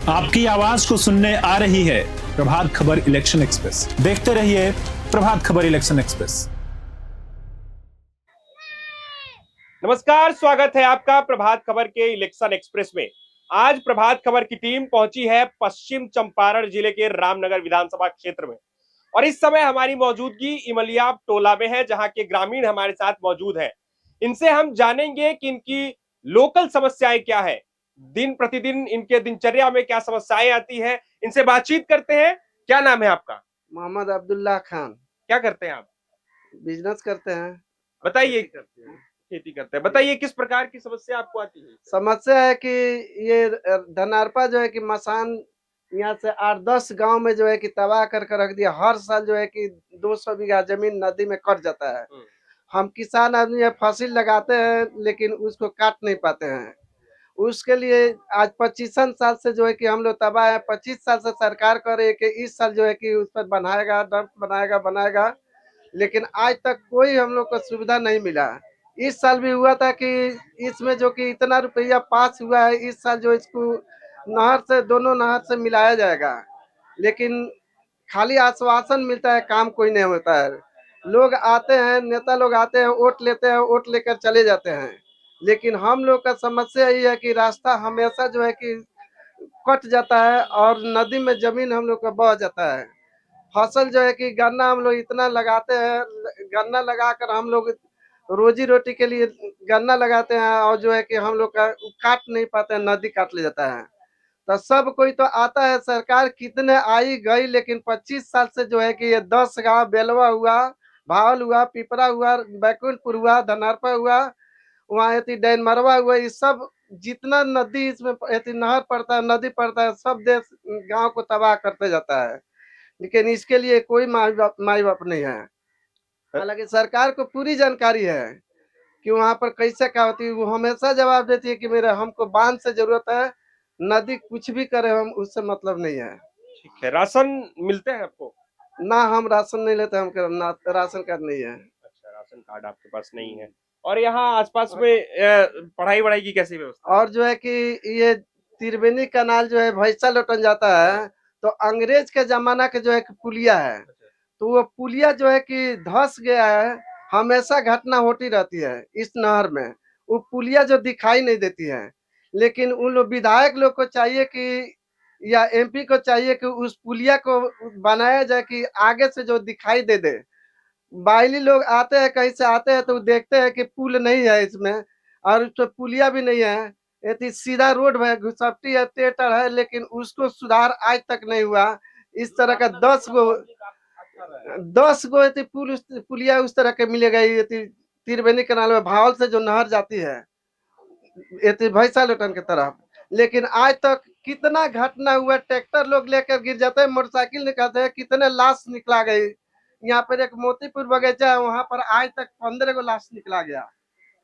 आपकी आवाज को सुनने आ रही है प्रभात खबर इलेक्शन एक्सप्रेस। देखते रहिए प्रभात खबर इलेक्शन एक्सप्रेस। नमस्कार, स्वागत है आपका प्रभात खबर के इलेक्शन एक्सप्रेस में। आज प्रभात खबर की टीम पहुंची है पश्चिम चंपारण जिले के रामनगर विधानसभा क्षेत्र में और इस समय हमारी मौजूदगी इमलिया टोला में है, जहां के ग्रामीण हमारे साथ मौजूद हैं। इनसे हम जानेंगे कि इनकी लोकल समस्याएं क्या है, दिन प्रतिदिन इनके दिनचर्या में क्या समस्याएं आती है। इनसे बातचीत करते हैं। क्या नाम है आपका? मोहम्मद अब्दुल्ला खान। क्या करते हैं आप? बिजनेस करते हैं। बताइए। खेती करते हैं। बताइए किस प्रकार की समस्या आपको आती है? समस्या है कि ये धनारपा जो है कि मसान यहाँ से 8-10 गांव में जो है कि तबाह करके रख दिया। हर साल जो है कि 200 बीघा जमीन नदी में कट जाता है। हम किसान आदमी है, फसल लगाते हैं लेकिन उसको काट नहीं पाते हैं। उसके लिए आज 25 साल से जो है कि हम लोग तबाह है। 25 साल से सरकार कर रही है कि इस साल जो है कि उस पर बनाएगा, डंप बनाएगा, लेकिन आज तक कोई हम लोग को सुविधा नहीं मिला। इस साल भी हुआ था कि इसमें जो कि इतना रुपया पास हुआ है, इस साल जो इसको नहर से, दोनों नहर से मिलाया जाएगा, लेकिन खाली आश्वासन मिलता है, काम कोई नहीं होता है। लोग आते हैं, नेता लोग आते हैं, वोट लेते हैं, वोट लेकर चले जाते हैं, लेकिन हम लोग का समस्या ये है कि रास्ता हमेशा जो है कि कट जाता है और नदी में जमीन हम लोग का बह जाता है। फसल जो है कि गन्ना हम लोग इतना लगाते हैं, गन्ना लगाकर हम लोग रोजी रोटी के लिए गन्ना लगाते हैं और जो है कि हम लोग का काट नहीं पाते हैं, नदी काट ले जाता है। तो सब कोई तो आता है, सरकार कितने आई गई, लेकिन 25 साल से जो है कि ये 10 गांव बेलवा हुआ, भावल हुआ, पिपरा हुआ, बैकुंठपुर हुआ, धनारपा हुआ, वहाँ डैनमरवा हुआ, ये सब जितना नदी इसमें नहर पड़ता है, नदी पड़ता है, सब देश गांव को तबाह करते जाता है, लेकिन इसके लिए कोई माई बाप नहीं है। हालांकि सरकार को पूरी जानकारी है कि वहाँ पर कैसे क्या होती है। वो हमेशा जवाब देती है कि मेरे हमको बांध से जरूरत है, नदी कुछ भी करे हम उससे मतलब नहीं है। ठीक है। राशन मिलते हैं आपको? ना, हम राशन नहीं लेते, हमको ना राशन कार्ड नहीं है। अच्छा, राशन कार्ड आपके पास नहीं है। और यहाँ आसपास में पढ़ाई वढ़ाई की कैसी व्यवस्था? और जो है कि ये त्रिवेणी कनाल जो है भैंसा लोटन जाता है, तो अंग्रेज के जमाना के जो है पुलिया है, तो वो पुलिया जो है कि धस गया है। हमेशा घटना होती रहती है इस नहर में, वो पुलिया जो दिखाई नहीं देती है, लेकिन उन लोग विधायक लोग को चाहिए कि या एमपी को चाहिए कि उस पुलिया को बनाया जाए कि आगे से जो दिखाई दे दे। बाइली लोग आते हैं, कहीं से आते हैं तो देखते हैं कि पुल नहीं है इसमें, और तो पुलिया भी नहीं है, ये सीधा रोड है, घुसपट्टी है, टेटर है, लेकिन उसको सुधार आज तक नहीं हुआ। इस तरह का 10 गो पुलिया उस तरह के मिलेगा त्रिवेणी कनाल में, भावल से जो नहर जाती है भैंसा लोटन की तरफ, लेकिन आज तक कितना घटना हुआ। ट्रैक्टर लोग लेकर गिर जाते हैं, मोटरसाइकिल निकलते हैं, कितने लाश निकला गई। यहाँ पर एक मोतीपुर बगीचा है, वहाँ पर आज तक 15 गो लाश निकला गया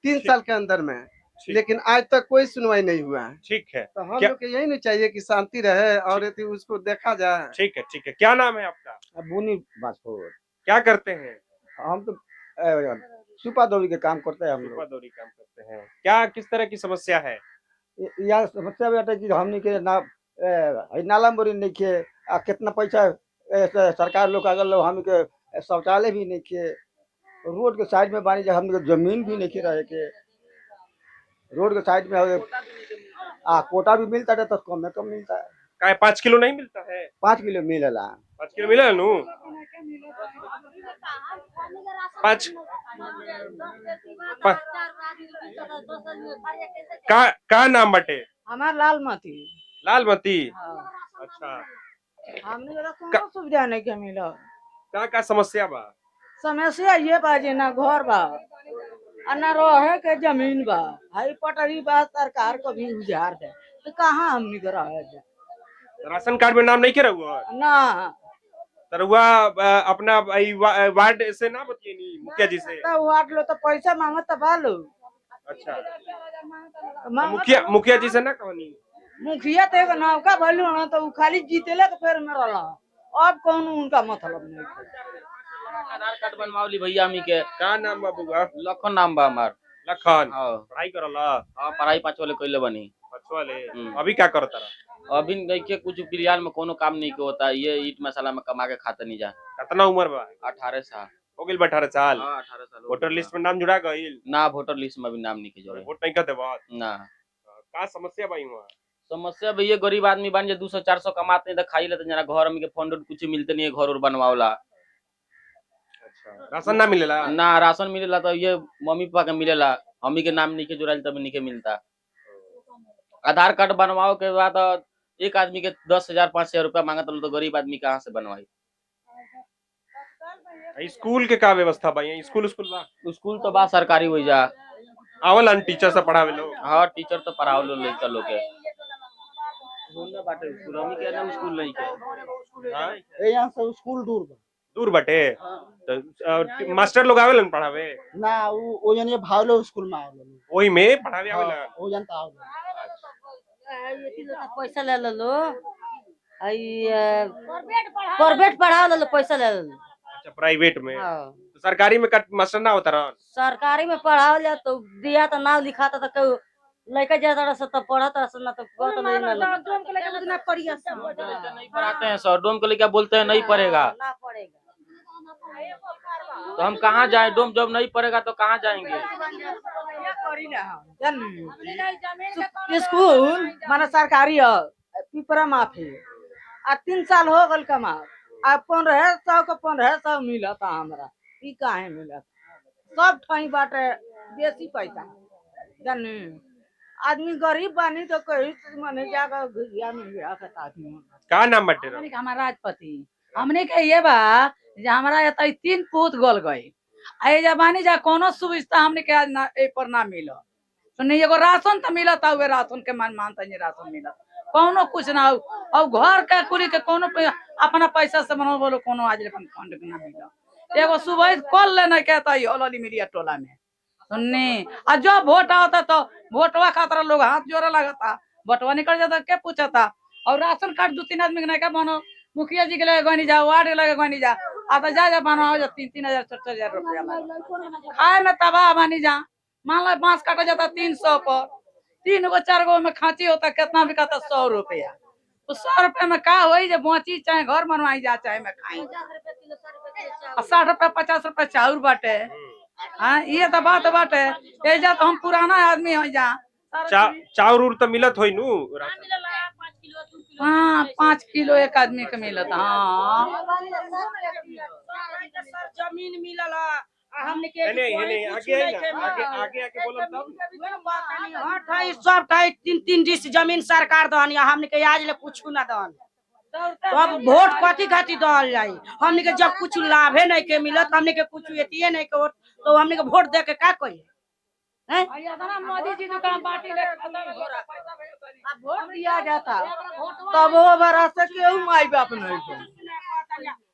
3 साल के अंदर में, लेकिन आज तक कोई सुनवाई नहीं हुआ है। ठीक है। तो हम लोग यही नहीं चाहिए कि शांति रहे और उसको देखा जाए। ठीक है, ठीक है। क्या नाम है आपका? बुनी बासपुर। क्या करते हैं? हम तो सुपा दौरी के काम करते हैं। हम लोग दौरी काम करते हैं। क्या किस तरह की समस्या है? यह समस्या बेटा कि हमनी के ना नाला बोरी नहीं खे, कितना पैसा सरकार लोग अगर लोग हम के शौचालय भी नहीं खे, रोड के साइड में बानी, हम जमीन भी नहीं रहे के, रोड के साइड में कोटा भी मिलता है तो कम में कम मिलता है। क्या 5 किलो नहीं मिलता है? 5 किलो मिलेला। 5 किलो मिला नू? 5 का नाम बटे? हमार लालमती। लालमती। हाँ। अच्छा, हमने कोनो सुविधा नहीं के मिला। का समस्या बा? समस्या ये बाजे ना घर बा और ना रहे के जमीन बा, हाई पटरी बा, सरकार को भी उजाड़ दे तो कहाँ हमनी के रहे जाए। राशन कार्ड में नाम नहीं के रहुआ? ना तरुआ अपना वार्ड से ना बतियनी मुखिया जी से? तो वाट लो तो पैसा मांगत बालो। अच्छा, मुखिया जी से ना कहनी? मुखिया तो एक नौका भलू ना, तो उ खाली जीतेले के फेर में रहला, अब कौन उनका मतलब नहीं। आधार कार्ड बनवावली भैया मी के। का नाम बा बुआ? लखन नाम बा हमार। लखन। हाँ। पढ़ाई करला? हाँ, पढ़ाई 5 वाले कइले बनी। 5 वाले। अभी क्या करता रहा? अभी नहीं के कुछ फिलहाल में कोनो काम नहीं के होता, ये ईट मसाला में कमा के खाता नहीं जा। कितना उम्र बा? 18 साल। हो गइल 18 साल। हाँ 18 साल। वोटर लिस्ट में नाम जुड़ा गइल? ना वोटर लिस्ट में अभी नाम नहीं के जोड़े। वोट नहीं करते बात? ना का समस्या भाई हुआ? समस्या भैया गरीब आदमी बन जे 200-400 कमाते नहीं तो खाई लेते जना घर में के फंड कुछ मिलते नहीं है, घर और बनवावला। अच्छा, राशन ना मिलेला? ना राशन मिलेला तो ये मम्मी पापा के मिलेला, हमी के नाम नहीं के जुड़ाइल तब नहीं के मिलता। आधार कार्ड बनवाओ के बाद एक आदमी के 10,000-5,000 रुपया मांगत तो गरीब आदमी कहाँ से बनवाई। स्कूल के का व्यवस्था भाई? स्कूल बा? स्कूल तो बा सरकारी हो जा। आवल टीचर से पढ़ावे लोग? हाँ टीचर तो पढ़ाओ लो लड़का लोग के। बाटे स्कूल हमी के ना स्कूल नहीं के। हाँ? यहाँ से स्कूल दूर बा। दूर बटे तो मास्टर लोग आवेलन पढ़ावे? ना वो जन ये भावलो स्कूल में आवेला। वही में पढ़ावे आवेला? वो जनता आवेला। पैसा ले लो प्राइवेट पढ़ा लो पैसा ले लो। अच्छा प्राइवेट में। हाँ। तो सरकारी में मास्टर ना होता रहा? सरकारी में पढ़ाओ ले तो दिया तो नाम लिखाता तो कोई लड़का ज्यादा से तो पढ़ता ना तो नहीं पढ़ाते हैं सर, डोम को लेकर बोलते हैं नहीं पढ़ेगा ना पढ़ेगा तो हम कहाँ जाएं? डोम जब नहीं पढ़ेगा तो कहाँ जाएंगे? स्कूल माना सरकारी है पिपरा माफी 3 साल हो गल कमा 1500 मिला था हमरा ई काहे मिला सब ठाई बाटे बेसी पैसा जानी आदमी गरीब बानी तो कहीं मने जाकर घिया मिल गया आदमी का नाम बटे रहा? हमारा राजपति हमने के ये बा जे हमरा ये 3 पूत गल गए आई जबानी जा कोनो सुविधा हमने के आज ना ए पर ना मिलो सुनी एगो राशन तो मिलता हुए राशन के मान मानता नहीं राशन मिलता कोनो कुछ ना हो अब घर के कुली के कोनो अपना पैसा से बनो बोलो कोनो आज अपन फंड ना मिलो एगो सुबह कॉल लेना कहता है ओलली मीडिया टोला में सुननी और जो वोट आता तो वोटवा खातर लोग हाथ जोड़ा लगता वोटवा निकल जाता के पूछता और राशन कार्ड 2-3 आदमी के नहीं का बनो मुखिया जी के लगे गनी जा वार्ड के लगे गनी जा आता जा बनाओ जा 3-3 हजार 4-4 रुपया खाए में तबाह बनी जा मान लो बांस काटा जाता 300 पर 3 गो 4 गो में खांची होता कितना बिकाता 100 रुपया तो 100 रुपया में का हो बची चाहे घर बनवाई जा चाहे में खाई 60 रुपया 50 रुपया चाउर बाटे। हाँ ये तो बात बाटे एजा तो हम पुराना आदमी हो जा चाउर उर तो मिलत होई नु? हाँ 5 किलो एक आदमी के मिलता। हाँ जमीन मिलला हमने के आगे बोलो तब। सब 3-3 डिस जमीन सरकार दहन या हमने के आज ले कुछ ना दहन तो अब वोट कथी खाती दहल जाई हमने के जब कुछ लाभे नहीं के मिलत हमने के कुछ एतिए नहीं के तो हमने के वोट दे के का कही हैं? मोदी जी दुकान पार्टी ले खत्म हो रहा अब वोट दिया जाता तब वो बरा से केहू माई बाप नहीं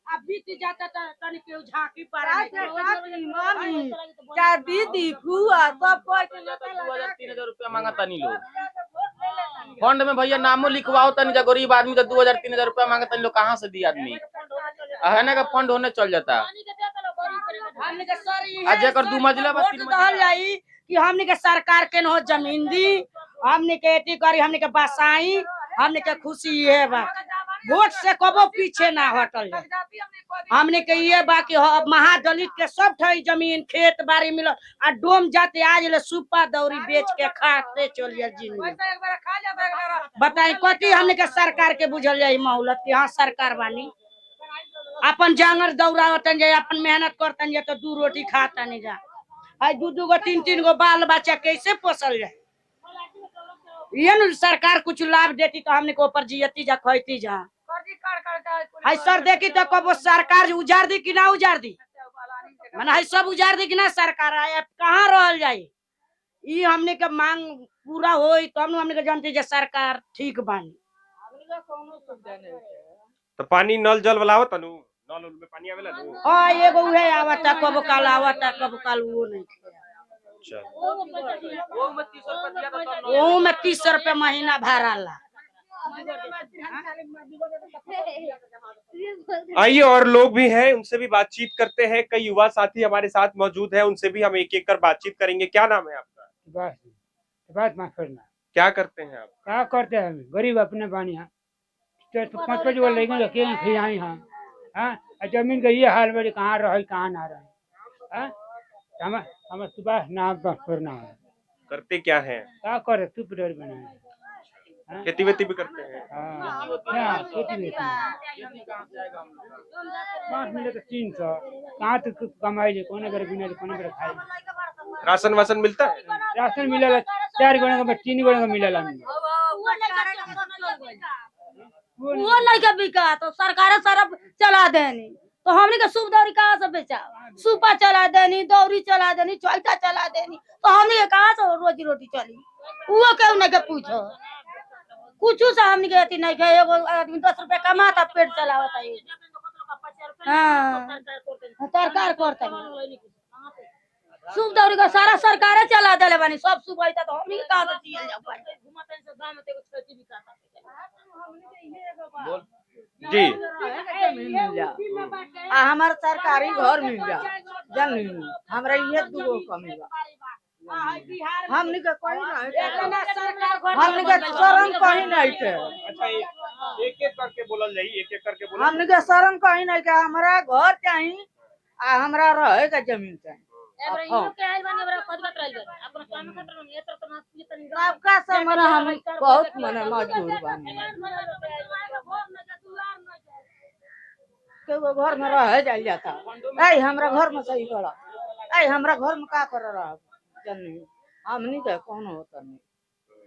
अब बीत जाता तनी केहू झांकी पारा मम्मी क्या दीदी फुआ सब कोई 2,000-3,000 रुपया मांगता नहीं लोग फंड में भैया नामो लिखवाओ तनी जा गरीब आदमी तो 2,000-3,000 रुपया मांगता नहीं लोग कहाँ से दी आदमी है ना का फंड होने चल जाता आज जेकर 2 मंजिला बा 3 मंजिला कि हमने के सरकार के न हो जमीन दी हमने के एटी करी हमने के बसाई हमने के खुशी ये बा वोट से कबो पीछे ना हटल हमने के ये बा कि महादलित के सब ठई जमीन खेत बाड़ी मिल आ डोम जाते आज ले सुपा दौरी बेच के खाते चलिए जिंदगी बताई कथी हमने के सरकार के बुझल जाई मोहलत की हाँ सरकार बानी अपन जांगर दौड़ावतन जाए अपन मेहनत करतन जाए तो 2 रोटी खाता नहीं जा आई 2-2 गो 3-3 गो बाल बच्चा कैसे पोसल जाए ये न सरकार कुछ लाभ देती तो हमने को ऊपर जियती जा खैती जा हाय सर देखी तो कब सरकार उजाड़ दी कि ना उजाड़ दी माने हाय सब उजाड़ दी कि ना सरकार आए कहाँ रहल जाई ई हमने के मांग पूरा होई तो हमने के जानते जे सरकार ठीक बानी तो पानी नल जल वाला आवत नु? नल में पानी आवेला नु? हां एगो उहे आवता कब काल आवता कब काल वो नहीं अच्छा वो में 30 रुपया महीना भराला। आइए और लोग भी हैं उनसे भी बातचीत करते हैं। कई युवा साथी हमारे साथ मौजूद हैं, उनसे भी हम एक एक कर बातचीत करेंगे। क्या नाम है आपका? बात माफ करना। क्या करते हैं आप? क्या करते हैं, गरीब अपने बानी है, तो 5-5 गो लड़के के खियाई हैं, हाँ, और जमीन का ये हाल बड़ी, कहाँ रहे कहाँ ना रहे, हाँ, हम सुबह ना करना है, करते क्या हैं? क्या करे, तू पिटर बनाए, खेती वेती भी करते हैं? हाँ, खेती वेती 5 मिले तो 300, कहाँ तक कमाई ले, कोने करे बिना कोने करे खाई, राशन वासन मिलता है? राशन मिलेगा 4 गोने का 3 गोने का मिलेगा, वो लड़का बिका तो सरकार सारा चला देनी, तो हमने के सूप दौरी कहाँ से बेचा, सूपा चला देनी, दौरी चला देनी, चौटा चला देनी, तो हमने के कहाँ से रोजी रोटी चली, वो क्यों नहीं के पूछो, कुछ से हमने के अति नहीं के, एगो आदमी 10 रुपया कमाता पेट चलावता है, हाँ, सरकार करता है, सूप दौरी का सारा सरकार चला देले बानी, सब सूप आइता तो हमने के कहाँ से जियल जाओ जी। हमार सरकारी घर मिल जा, जानी हमरा ये दुगो कमी बा, हमनी के कहीं नहीं, हमनी के शरण कहीं नहीं के, अच्छा, एक एक करके बोलल जाई, एक एक करके बोलल। हमनी के शरण कहीं नहीं के, हमरा घर चाहिए आ हमरा रहे के जमीन चाहिए, सबका समझ हम बहुत मने मजबूर बानी, केगो घर में रह जाइल जाता, ऐ हमरा घर में सही करा, ऐ हमरा घर में का कर रहा जन्नी, हमनी के कौन होता नहीं,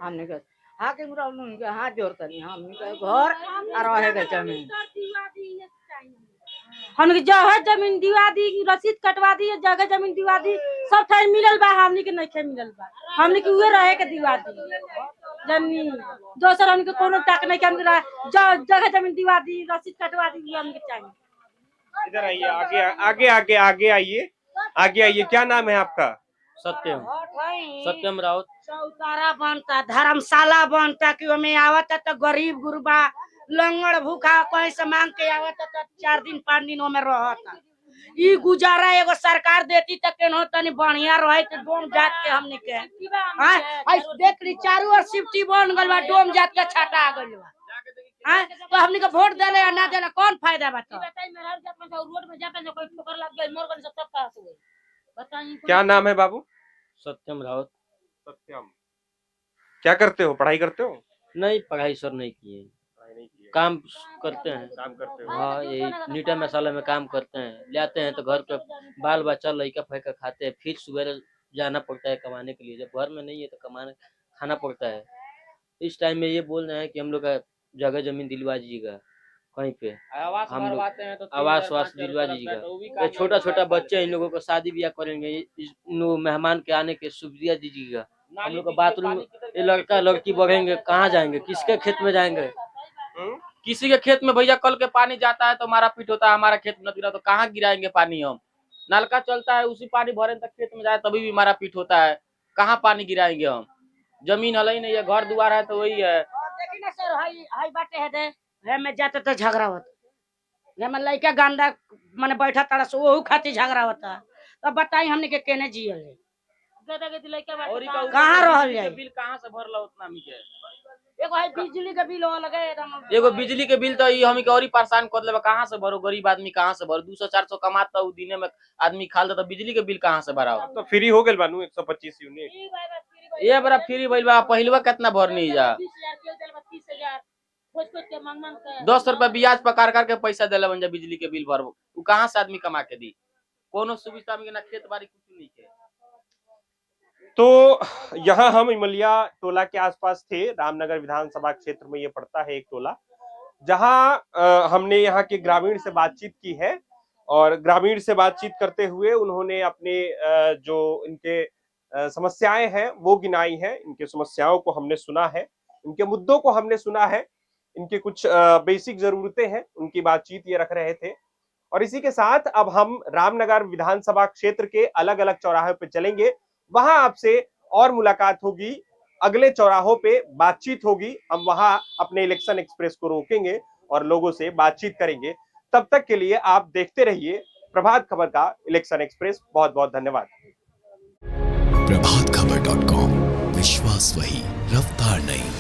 हमनी के हाकिम रहनु के हाथ जोड़ता नहीं, हमनी के घर आ रहे के जमीन, हमनी के जगह जमीन दिवा दी, रसीद कटवा दी, जगह जमीन दिवा दी, सब ठाई मिलल बा, हमनी के नहीं मिलल बा, हमनी के उहे रहे के दिवा दी जन्नी, दोसर हमनी के कोनो टाक नहीं के, हमनी जगह जमीन दिवा दी, रसीद कटवा दी, हमनी के चाहिए। इधर आइए, आगे आगे आगे आगे आइए, आगे आइए। क्या नाम है आपका? सत्यम सत्यम राउत। चौतारा बनता, धर्मशाला बनता, कि ओमे आवता तो गरीब गुरबा लंगड़ भूखा कहीं से मांग के आवता तो 4 दिन 5 दिन ओमे रहता, ई गुजारा एगो सरकार देती तो केनो तनी बढ़िया रहे, तो डोम जात के हमनी के, हां आई देख ली चारों ओर सिफ्टी बन गल बा, डोम जात के छाटा आ गइल बा, हां तो हमनी के वोट देले या ना देले कौन फायदा बा, तो रोड में जाके कोई ठोकर लग गई मोर गन सब तक कहां से हुई बताइए। क्या नाम है बाबू? सत्यम राउत। सत्यम, क्या करते हो, पढ़ाई करते हो? नहीं, पढ़ाई सर नहीं किए, काम करते हैं, काम करते हो? हाँ, यही नीटा मसाला में काम करते हैं, लाते हैं तो घर के बाल बच्चा लड़का फैका खाते हैं, फिर सुबह जाना पड़ता है कमाने के लिए, जब घर में नहीं है तो कमाने खाना पड़ता है। इस टाइम में ये बोल रहे हैं कि हम लोग का जगह जमीन दिलवा दीजिएगा, कहीं पे हम लोग आवास वास दिलवा दीजिएगा, छोटा छोटा बच्चे इन लोगों को शादी ब्याह करेंगे, मेहमान के आने के सुविधा दीजिएगा, हम लोग का बाथरूम, ये लड़का लड़की बढ़ेंगे कहाँ जाएंगे, किसके खेत में जाएंगे, किसी के खेत में भैया कल के पानी जाता है तो हमारा पीठ होता है, हमारा खेत में गिरा तो कहाँ गिराएंगे पानी, हम नलका चलता है उसी पानी भरे तक खेत में जाए तभी भी हमारा पीठ होता है, कहाँ पानी गिराएंगे हम, जमीन हल ही नहीं है, घर दुआर है तो वही है। देखी ना सर, हाई बाटे है दे, है में जाते तो झगड़ा होता, ये में लड़का गंदा माने बैठा तारा से ओहू खातिर झगड़ा होता, तब बताई हमने के केने जियल है, कहाँ रहल जाए, बिल कहाँ से भरला उतना मी के, एगो है बिजली के बिल लगे एकदम, एगो बिजली के बिल तो हम के और ही परेशान कर लेबा, कहाँ से भरो, गरीब आदमी कहाँ से भरो, 200-400 कमाता उ दिने में आदमी खा लेता, बिजली के बिल कहाँ से भराओ, तो फ्री हो गए बानू 125 यूनिट, ये बड़ा फ्री भइल बा, पहिलवा कितना भरनी जा, 10 रुपया ब्याज पकार करके पैसा देला बन जा बिजली के बिल भरबो, उ कहाँ से आदमी कमा के दी, कोनो सुविधा में ना खेत बाड़ी कुछ नहीं है। तो यहाँ हम इमलिया टोला के आसपास थे, रामनगर विधानसभा क्षेत्र में ये पड़ता है एक टोला, जहाँ हमने यहाँ के ग्रामीण से बातचीत की है, और ग्रामीण से बातचीत करते हुए उन्होंने अपने जो इनके समस्याएं हैं वो गिनाई है, इनके समस्याओं को हमने सुना है, इनके मुद्दों को हमने सुना है, इनके कुछ बेसिक जरूरतें हैं, उनकी बातचीत ये रख रहे थे। और इसी के साथ अब हम रामनगर विधानसभा क्षेत्र के अलग अलग चौराहे पे चलेंगे, वहां आपसे और मुलाकात होगी, अगले चौराहों पे बातचीत होगी, हम वहां अपने इलेक्शन एक्सप्रेस को रोकेंगे और लोगों से बातचीत करेंगे। तब तक के लिए आप देखते रहिए प्रभात खबर का इलेक्शन एक्सप्रेस। बहुत बहुत धन्यवाद। प्रभातखबर.com, विश्वास वही रफ्तार नहीं।